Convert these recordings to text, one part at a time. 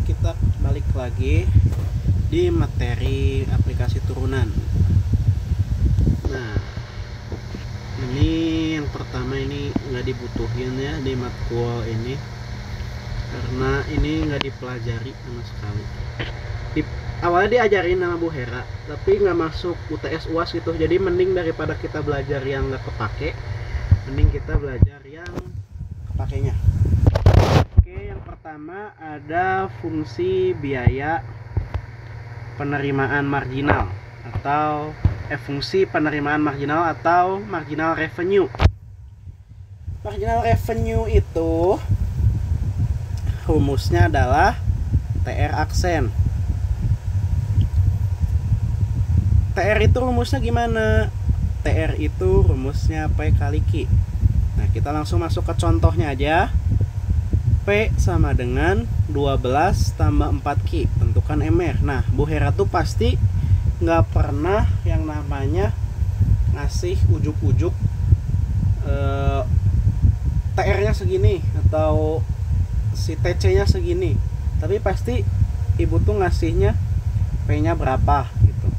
kita balik lagi di materi aplikasi turunan. Nah, ini yang pertama ini nggak dibutuhin ya di matkul ini, karena ini nggak dipelajari sama sekali. Awalnya diajarin sama Bu Hera, tapi nggak masuk UTS UAS gitu. Jadi mending daripada kita belajar yang nggak kepake, mending kita belajar yang kepakainya. Oke, yang pertama ada fungsi biaya penerimaan marginal atau fungsi penerimaan marginal atau marginal revenue. Marginal revenue itu rumusnya adalah TR aksen. TR itu rumusnya gimana? TR itu rumusnya P kali Q. Nah, kita langsung masuk ke contohnya aja. P sama dengan 12 tambah 4Q, tentukan MR. Nah, Bu Hera tuh pasti nggak pernah yang namanya ngasih ujuk-ujuk TR-nya segini atau si TC-nya segini. Tapi pasti ibu tuh ngasihnya P-nya berapa gitu.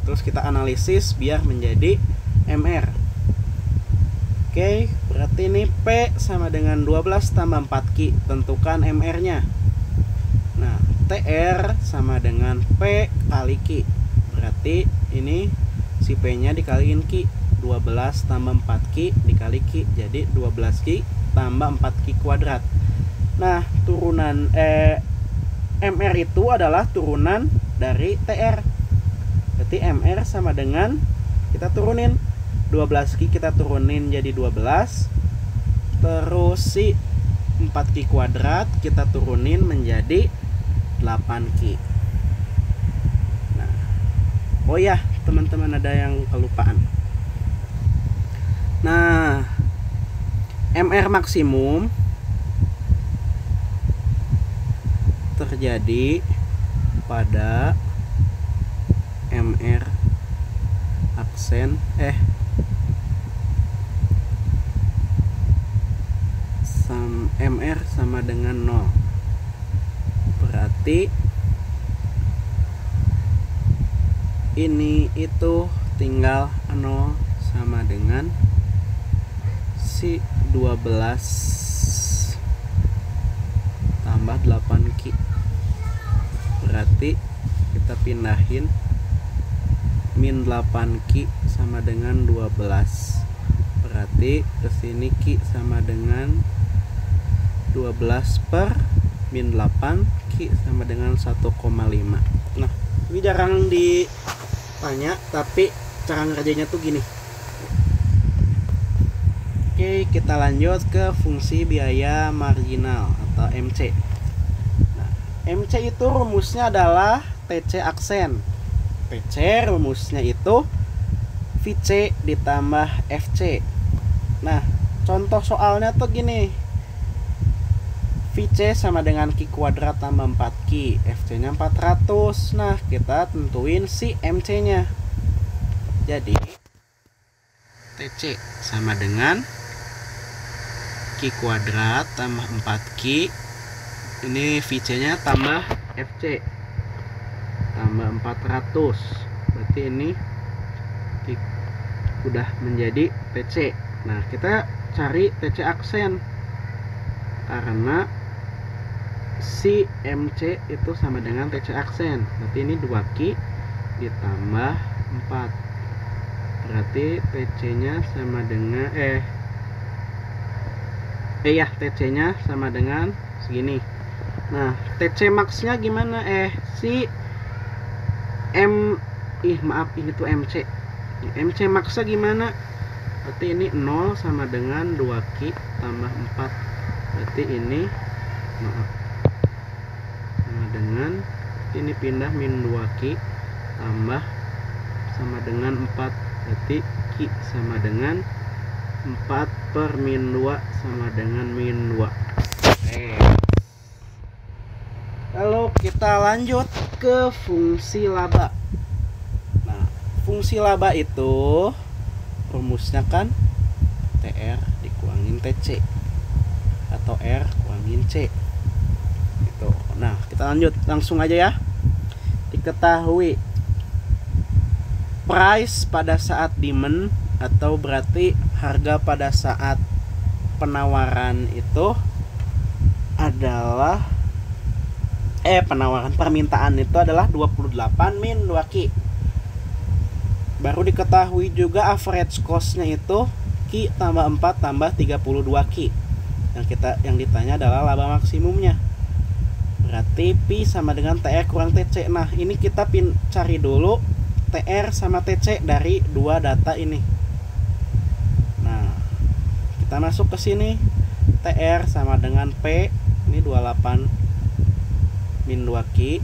Terus kita analisis biar menjadi MR. Oke, berarti ini P sama dengan 12 tambah 4Q, tentukan MR-nya. Nah, TR sama dengan P kali Q. Berarti ini si P-nya dikaliin Q. 12 tambah 4Q dikali Q, jadi 12Q tambah 4Q kuadrat. Nah, turunan MR itu adalah turunan dari TR. Berarti MR sama dengan, kita turunin 12Q, kita turunin jadi 12. Terus si 4Q kuadrat kita turunin menjadi 8Q. Nah, oh ya teman-teman, ada yang kelupaan. Nah, MR maksimum terjadi pada MR aksen MR sama dengan 0. Berarti ini itu tinggal 0 sama dengan si 12 tambah 8Q. Berarti kita pindahin min 8Q sama dengan 12. Berarti kesini Q sama dengan 12 per min 8, Q sama dengan 1,5. Nah, ini jarang ditanya, tapi cara ngerjainnya tuh gini. Oke, kita lanjut ke fungsi biaya marginal atau MC. Nah, MC itu rumusnya adalah TC aksen. TC rumusnya itu VC ditambah FC. Nah, contoh soalnya tuh gini. VC sama dengan Q kuadrat tambah 4Q, FC-nya 400. Nah, kita tentuin si MC-nya. Jadi TC sama dengan Q kuadrat tambah 4Q. Ini VC-nya tambah FC tambah 400. Berarti ini udah menjadi TC. Nah, kita cari TC aksen karena si MC itu sama dengan TC aksen. Berarti ini 2Q ditambah 4. Berarti TC-nya sama dengan TC-nya sama dengan segini. Nah, TC max-nya gimana? Si ini tuh MC. MC max-nya gimana? Berarti ini 0 sama dengan 2Q tambah 4. Berarti ini sama dengan ini pindah min 2Q tambah sama dengan 4. Berarti Q sama dengan 4 per min 2 sama dengan min 2. Lalu kita lanjut ke fungsi laba. Nah, fungsi laba itu rumusnya kan TR dikurangin TC atau R kurangin C gitu. Nah, kita kita lanjut langsung aja ya. Diketahui price pada saat demand atau berarti harga pada saat penawaran itu adalah penawaran permintaan itu adalah 28 min 2 Ki. Baru diketahui juga average cost-nya itu Ki tambah 4 tambah 32 Ki. Yang ditanya adalah laba maksimumnya. Berarti Pi sama dengan TR kurang TC. Nah, ini kita cari dulu TR sama TC dari dua data ini. Nah, kita masuk ke sini. TR sama dengan P, ini 28 min 2 Ki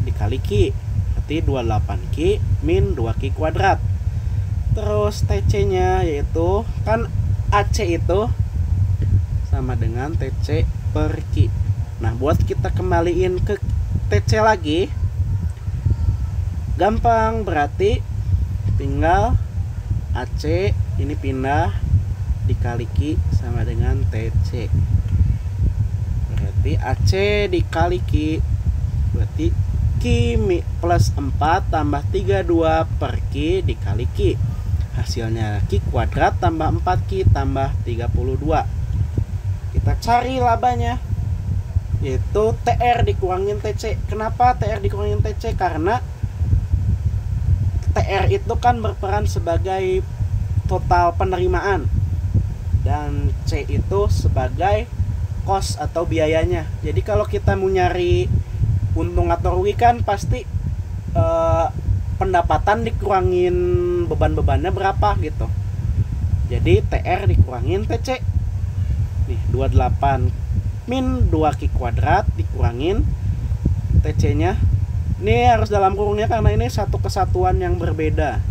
dikali Ki. Berarti 28 Ki min 2 Ki kuadrat. Terus TC nya yaitu kan AC itu sama dengan TC per Ki. Nah, buat kita kembaliin ke TC lagi gampang, berarti tinggal AC ini pindah dikali Ki sama dengan TC. Berarti AC dikali Ki berarti Ki plus 4 tambah 32 per Ki dikali Ki. Hasilnya Ki kuadrat tambah 4 Ki tambah 32. Kita cari labanya, yaitu TR dikurangin TC. Kenapa TR dikurangin TC? Karena TR itu kan berperan sebagai total penerimaan dan C itu sebagai cost atau biayanya. Jadi kalau kita mau nyari untung atau rugi kan pasti pendapatan dikurangin beban-bebannya berapa gitu. Jadi TR dikurangin TC. Nih 28 min 2 Ki kuadrat dikurangin TC nya. Ini harus dalam kurungnya karena ini satu kesatuan yang berbeda.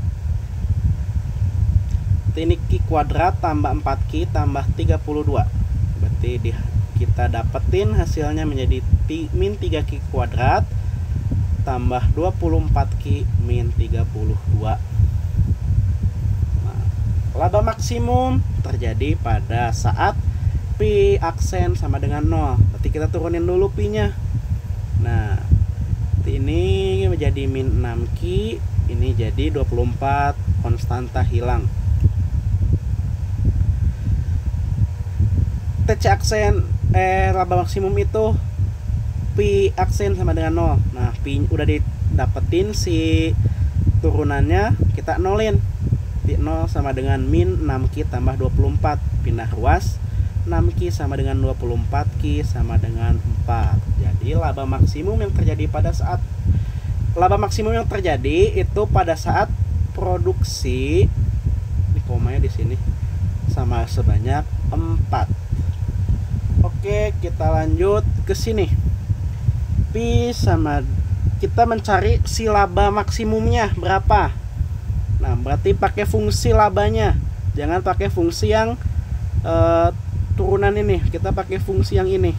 Ini Ki kuadrat tambah 4 Ki tambah 32. Berarti kita dapetin hasilnya menjadi min 3 Ki kuadrat tambah 24 Ki min 32. Nah, laba maksimum terjadi pada saat Pi aksen sama dengan 0. Berarti kita turunin dulu Pi nya. Nah, ini menjadi min 6 Ki, ini jadi 24, konstanta hilang. TC aksen laba maksimum itu Pi aksen sama dengan 0. Nah, Pi udah didapetin si turunannya, kita nolin. Pi 0 sama dengan min 6 Ki tambah 24, pindah ruas. 6 Ki sama dengan 24 Ki sama dengan 4. Jadi laba maksimum yang terjadi itu pada saat produksi, ini komanya di sini, sama sebanyak 4. Oke, kita lanjut ke sini. Pi sama, kita mencari si laba maksimumnya berapa. Nah, berarti pakai fungsi labanya. Jangan pakai fungsi yang turunan ini, kita pakai fungsi yang ini.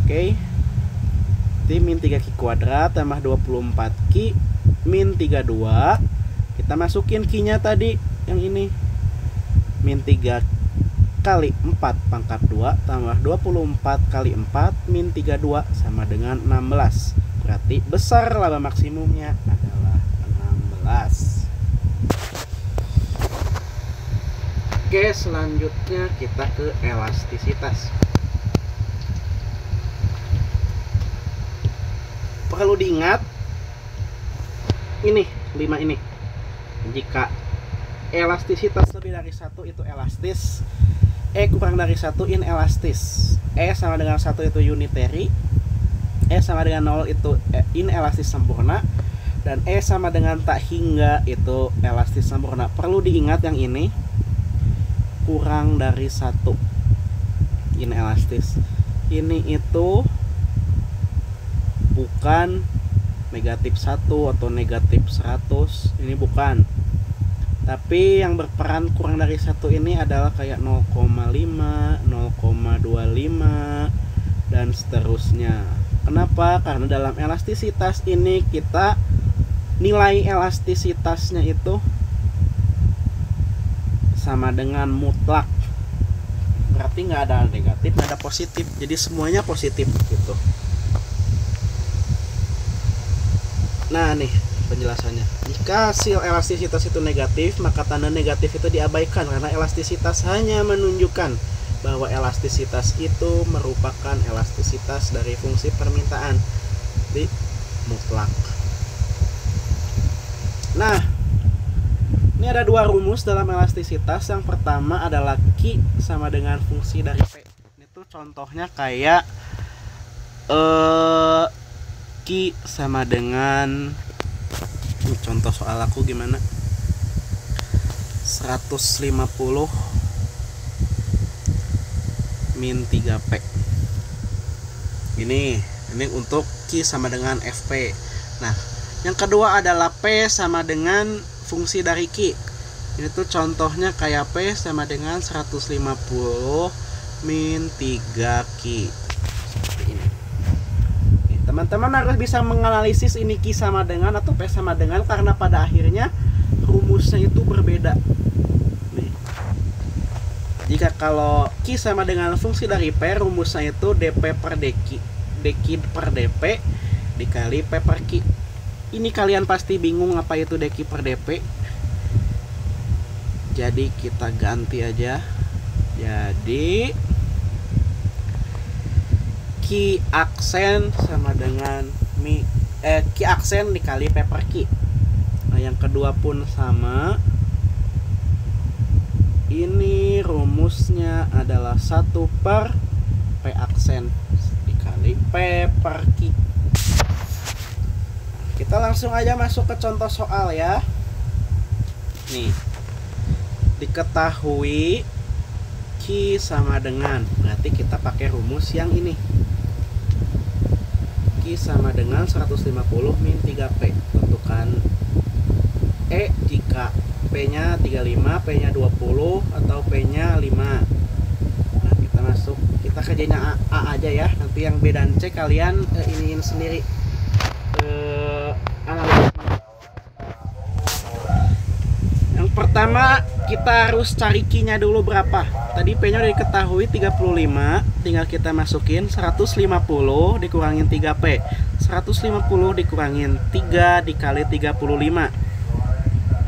Oke. Jadi min 3 Ki kuadrat tambah 24 Ki min 32. Kita masukin Ki-nya tadi yang ini. Min 3 kali 4 pangkat 2 tambah 24 kali 4 min 32 sama dengan 16. Berarti besar laba maksimumnya adalah 16. Oke, selanjutnya kita ke elastisitas. Perlu diingat ini 5 ini. Jika elastisitas lebih dari 1 itu elastis, kurang dari 1 inelastis. Sama dengan 1 itu unitary, sama dengan 0 itu inelastis sempurna, dan sama dengan tak hingga itu elastis sempurna. Perlu diingat yang ini kurang dari 1 inelastis. Ini itu bukan negatif 1 atau negatif 100, ini bukan. Tapi yang berperan kurang dari 1 ini adalah kayak 0,5, 0,25 dan seterusnya. Kenapa? Karena dalam elastisitas ini kita nilai elastisitasnya itu sama dengan mutlak. berarti nggak ada negatif, nggak ada positif, jadi semuanya positif gitu. Nah nih penjelasannya, jika hasil elastisitas itu negatif, maka tanda negatif itu diabaikan karena elastisitas hanya menunjukkan bahwa elastisitas itu merupakan elastisitas dari fungsi permintaan di mutlak. Nah, ini ada dua rumus dalam elastisitas. Yang pertama adalah Q sama dengan fungsi dari P. Ini tuh contohnya kayak Q sama dengan, contoh soal aku gimana, 150 min 3P. Ini untuk Q sama dengan FP. Nah, yang kedua adalah P sama dengan fungsi dari Q. Ini tuh contohnya kayak P sama dengan 150 min 3Q. Seperti ini. Teman-teman harus bisa menganalisis ini Q sama dengan atau P sama dengan, karena pada akhirnya rumusnya itu berbeda. Nih. Jika kalau Q sama dengan fungsi dari P, rumusnya itu dP per dQ, dQ per dP dikali P per Q. Ini kalian pasti bingung apa itu dQ per dP. Jadi kita ganti aja. Jadi Q aksen sama dengan Q aksen dikali P per Q. Nah, yang kedua pun sama. Ini rumusnya adalah 1 per P aksen dikali P per Q. Kita langsung aja masuk ke contoh soal ya. Nih, diketahui Q sama dengan, berarti kita pakai rumus yang ini. Q sama dengan 150 min 3P. Tentukan E jika P-nya 35, P-nya 20, atau P-nya 5. Nah, kita masuk, kita kerjanya A aja ya. Nanti yang B dan C kalian iniin sendiri analisisnya. Yang pertama kita harus cari Q-nya dulu berapa. Tadi P-nya udah diketahui 35, tinggal kita masukin 150 dikurangin 3P. 150 dikurangin 3 dikali 35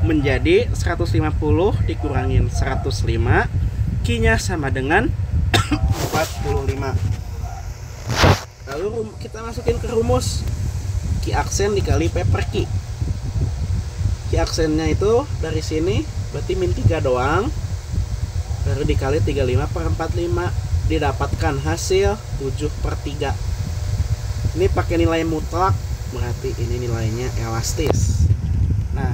menjadi 150 dikurangin 105, Q-nya sama dengan 45. Lalu kita masukin ke rumus Q aksen dikali P per Q. Q aksennya itu dari sini berarti min 3 doang, lalu dikali 35 per 45, didapatkan hasil 7 per 3. Ini pakai nilai mutlak, berarti ini nilainya elastis. Nah,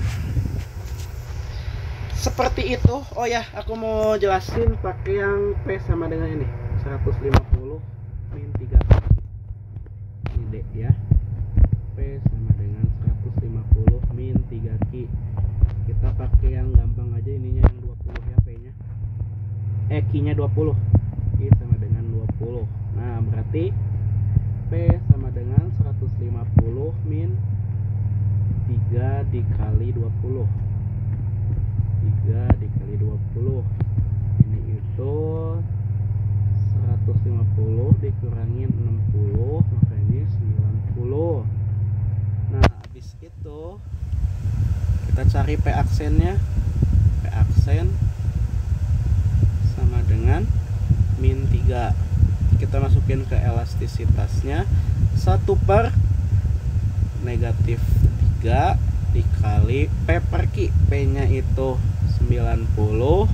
seperti itu. Oh ya, aku mau jelasin pakai yang P sama dengan ini 150 min 3 ini D ya. P sama dengan 150 min 3Q. Kita pakai yang gampang aja, ininya yang 20 ya, P nya Q nya 20, Q sama dengan 20. Nah, berarti P sama dengan 150 min 3 dikali 20, 3 dikali 20, ini itu 150 dikurangin 60, maka ini 90. Nah, habis itu kita cari P aksennya. P aksen sama dengan min 3. Kita masukin ke elastisitasnya 1 per negatif 3 dikali P per Q. P nya itu 90,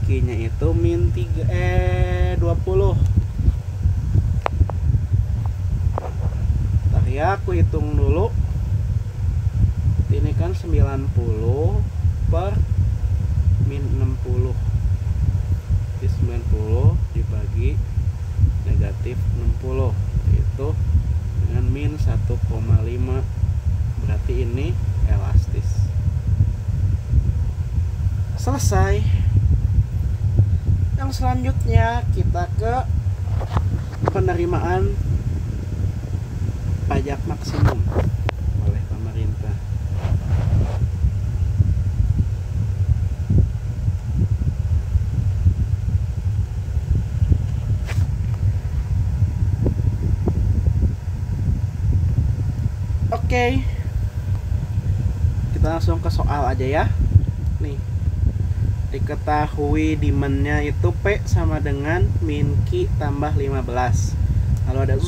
Q nya itu min 20. Ntar ya, aku hitung dulu. Ini kan 90 per min 60, jadi 90 dibagi negatif 60 itu dengan min 1,5, berarti ini elastis. Selesai. Yang selanjutnya kita ke penerimaan pajak maksimum oleh pemerintah. Oke, kita langsung ke soal aja ya. Nih, diketahui demand-nya itu P sama dengan min Q tambah 15. Lalu ada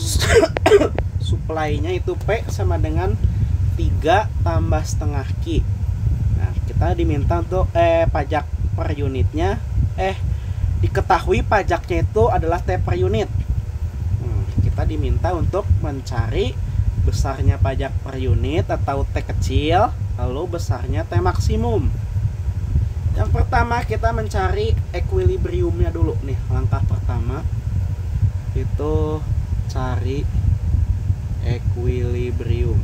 supply-nya itu P sama dengan 3 tambah setengah Q. Nah, kita diminta untuk pajak per unitnya. Diketahui pajaknya itu adalah T per unit. Kita diminta untuk mencari besarnya pajak per unit atau T kecil, lalu besarnya T maksimum. Yang pertama kita mencari equilibriumnya dulu nih. Langkah pertama itu cari equilibrium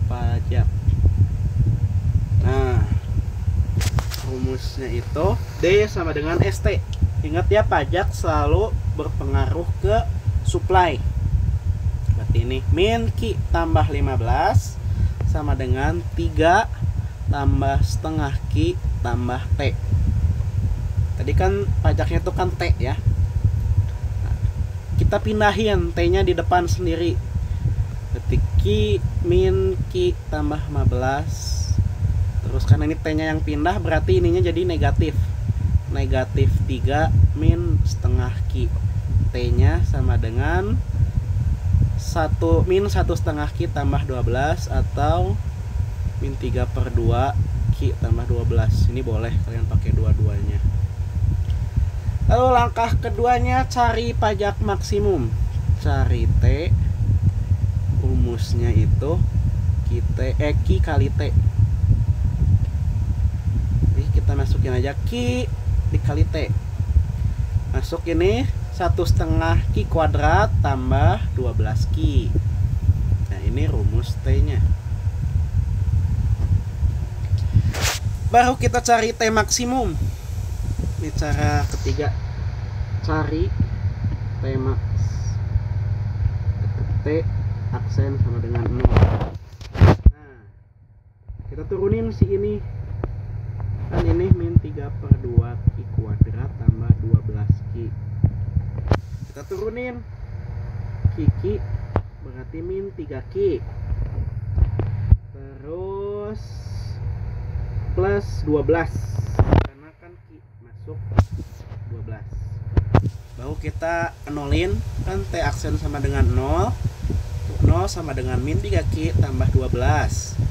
pajak. Nah, rumusnya itu D sama dengan ST. Ingat ya, pajak selalu berpengaruh ke supply. Berarti ini min Q tambah 15 sama dengan 3 tambah setengah Q tambah T. Tadi kan pajaknya itu kan T ya. Nah, kita pindahin T-nya di depan sendiri. Berarti Q min Q tambah 15. Terus karena ini T-nya yang pindah, berarti ininya jadi negatif. Negatif 3 min setengah Q. T-nya sama dengan min 1 setengah Q tambah 12 atau min 3 per 2 Q tambah 12. Ini boleh kalian pakai dua-duanya. Lalu langkah keduanya cari pajak maksimum. Cari T. Rumusnya itu Q kali T. Jadi kita masukin aja Q dikali T. Masuk ini 1 setengah Q kuadrat tambah 12 Q. Nah, ini rumus T-nya. Baru kita cari T maksimum. Ini cara ketiga. Cari T max. T aksen sama dengan 0. Nah, kita turunin si ini. Kan ini min 3 per 2 Q kuadrat tambah 12 Q. Kita turunin Q berarti min 3 Q. Terus plus 12 karena kan Q masuk 12. Baru kita nolin, kan T aksen sama dengan 0. 0 sama dengan min 3 Q tambah 12.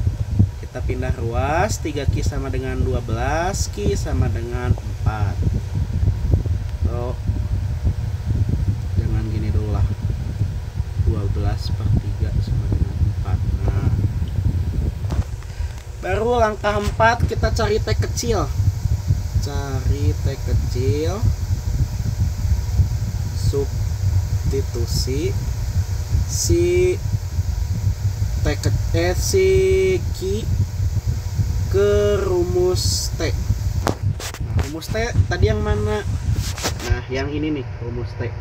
Kita pindah ruas, 3 Q sama dengan 12, Q sama dengan 4. So, jangan gini dulu lah. 12 per 3 sama dengan 4. Nah, baru langkah 4 kita cari T kecil. Cari T kecil. Substitusi si Q ke rumus T. Nah, rumus T tadi yang mana? Nah, yang ini nih rumus T.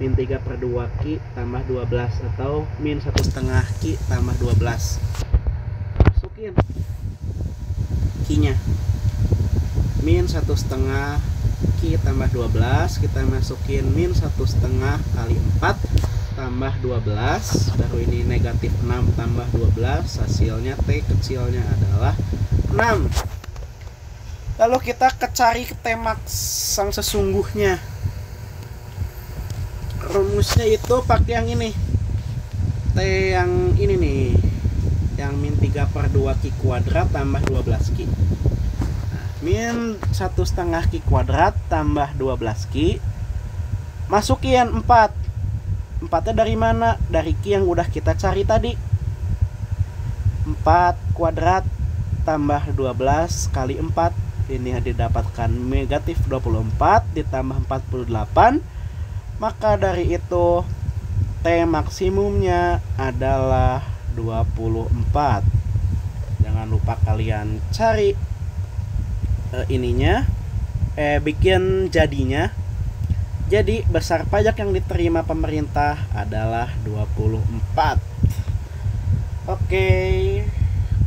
Min 3 per 2 Q tambah 12 atau min 1 setengah Q tambah 12. Masukin Q-nya. Min 1 setengah Q tambah 12. Kita masukin min 1 setengah kali 4 tambah 12. Baru ini negatif 6 tambah 12. Hasilnya T kecilnya adalah 6. Lalu kita cari T max yang sesungguhnya. Rumusnya itu pakai yang ini. T yang ini nih. Yang min 3 per 2 Q kuadrat tambah 12 Q. Nah, min 1 setengah Q kuadrat tambah 12 Q. Masukin 4. 4-nya dari mana? Dari Q yang udah kita cari tadi. 4 kuadrat tambah 12 kali 4. Ini didapatkan negatif 24 ditambah 48. Maka dari itu T maksimumnya adalah 24. Jangan lupa kalian cari bikin jadinya. Jadi besar pajak yang diterima pemerintah adalah 24. Oke,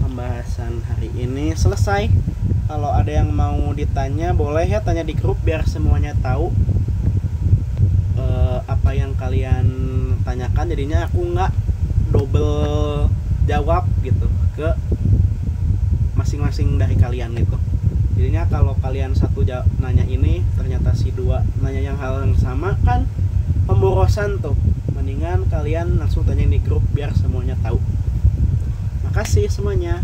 pembahasan hari ini selesai. Kalau ada yang mau ditanya boleh ya tanya di grup biar semuanya tahu apa yang kalian tanyakan. Jadinya aku nggak double jawab gitu ke masing-masing dari kalian gitu. Jadinya kalau kalian satu nanya ini ternyata si dua nanya yang hal yang sama kan pemborosan tuh. Mendingan kalian langsung tanya di grup biar semuanya tahu. Makasih semuanya.